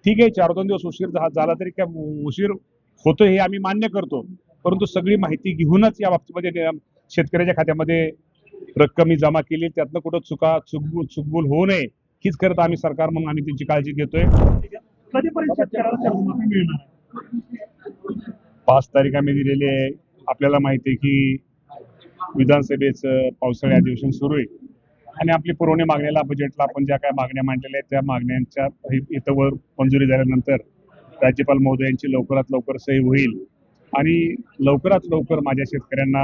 ठीक आहे, 4-2 दिवस उशीर झाला तरी काय उशीर होतो हे आम्ही मान्य करतो, परंतु सगळी माहिती घेऊनच या बाबतीमध्ये शेतकऱ्याच्या खात्यामध्ये रक्कम ही जमा केली, त्यातनं कुठं चुकबुल होऊ नये हीच करत आम्ही सरकार म्हणून आम्ही त्यांची काळजी घेतोय. कधीपर्यंत शेतकऱ्याला कर्जमाफी मिळणार आहे? 5 तारीख आम्ही दिलेली आहे. आपल्याला माहिती आहे की विधानसभेचं पावसाळी अधिवेशन सुरू आहे आणि आपली पुरवणी मागणीला बजेटला आपण ज्या काय मागण्या मांडलेल्या आहेत त्या मागण्यांच्या इथवर मंजुरी झाल्यानंतर राज्यपाल महोदयांची लवकरात लवकर सही होईल आणि लवकरात लवकर माझ्या शेतकऱ्यांना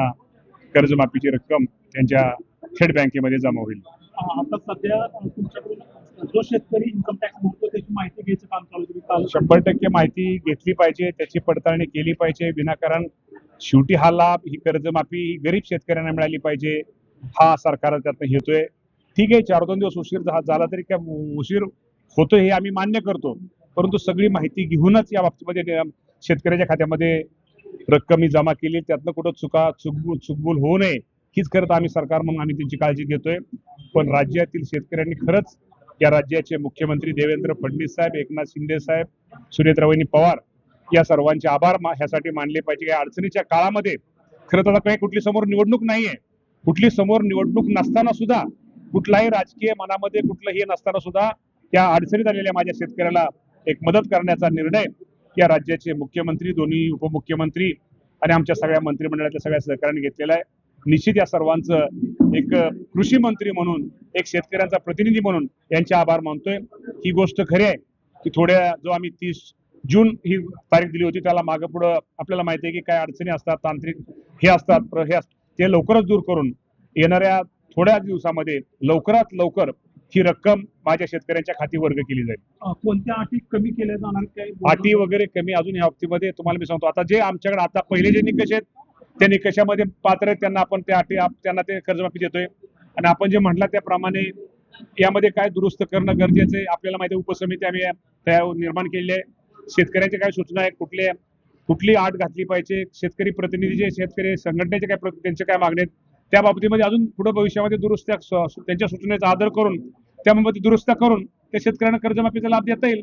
कर्जमाफीची रक्कम त्यांच्या थेट बँकेमध्ये जमा होईल. आता सध्या तुमच्याकडून जो शेतकरी इन्कम टॅक्स भरतो त्याची माहिती घ्यायचं काम चालू आहे. 100% माहिती घेतली पाहिजे, त्याची पडताळणी केली पाहिजे विनाकारण. शेवटी हा लाभ, ही कर्जमाफी ही गरीब शेतकऱ्यांना मिळाली पाहिजे, हा सरकार त्यातनं घेतोय. ठीक आहे, 4-2 दिवस उशीर झाला तरी काय उशीर होतो हे आम्ही मान्य करतो, परंतु सगळी माहिती घेऊनच या बाबतीमध्ये शेतकऱ्याच्या खात्यामध्ये रक्कम ही जमा केली, त्यातनं कुठं चुकबुल होऊ नये हीच करत आम्ही सरकार म्हणून आम्ही त्यांची काळजी घेतोय. पण राज्यातील शेतकऱ्यांनी खरंच या राज्याचे मुख्यमंत्री देवेंद्र फडणवीस साहेब, एकनाथ शिंदे साहेब, सुनेत्रावहिनी पवार या सर्वांचे आभार ह्यासाठी मानले पाहिजे. या अडचणीच्या काळामध्ये खरं तर काही कुठली समोर निवडणूक नाहीये, कुठली समोर निवडणूक नसताना सुद्धा, कुठलाही राजकीय मनामध्ये कुठलंही नसताना सुद्धा त्या अडचणीत आलेल्या माझ्या शेतकऱ्याला एक मदत करण्याचा निर्णय या राज्याचे मुख्यमंत्री, दोन्ही उपमुख्यमंत्री आणि आमच्या सगळ्या मंत्रिमंडळातल्या सगळ्या सहकार्याने घेतलेला आहे. निश्चित या सर्वांचं एक कृषी मंत्री म्हणून, एक शेतकऱ्यांचा प्रतिनिधी म्हणून यांचे आभार मानतोय. ही गोष्ट खरी आहे की जो आम्ही 30 जून ही तारीख दिली होती त्याला मागं पुढं आपल्याला माहिती आहे की काय अडचणी असतात, तांत्रिक हे असतात, ते लवकरच दूर करून येणाऱ्या थोड्या दिवसामध्ये लवकरात लवकर ही रक्कम माझ्या शेतकऱ्यांच्या खाती वर्ग केली जाईल. कोणत्या अटी कमी केल्या जाणार? काय अटी वगैरे कमी अजून या बाबतीमध्ये तुम्हाला मी सांगतो. आता जे आमच्याकडे आता पहिले जे निकष आहेत त्या निकषामध्ये पात्र आहेत त्यांना आपण त्या अटी त्यांना ते कर्जमाफी देतोय आणि आपण जे म्हटलं त्याप्रमाणे यामध्ये काय दुरुस्त करणं गरजेचं आहे. आपल्याला माहिती आहे उपसमिती आम्ही निर्माण केलेली आहे. शेतकऱ्यांच्या काय सूचना आहेत, कुठली अट घातली पाहिजे, शेतकरी प्रतिनिधी जे शेतकरी संघटनेचे काय त्यांचे काय मागणी आहेत त्या बाबतीमध्ये अजून पुढे भविष्यामध्ये दुरुस्त्या त्यांच्या सूचनेचा आदर करून त्यामध्ये दुरुस्त्या करून त्या शेतकऱ्यांना कर्जमाफीचा लाभ देता येईल.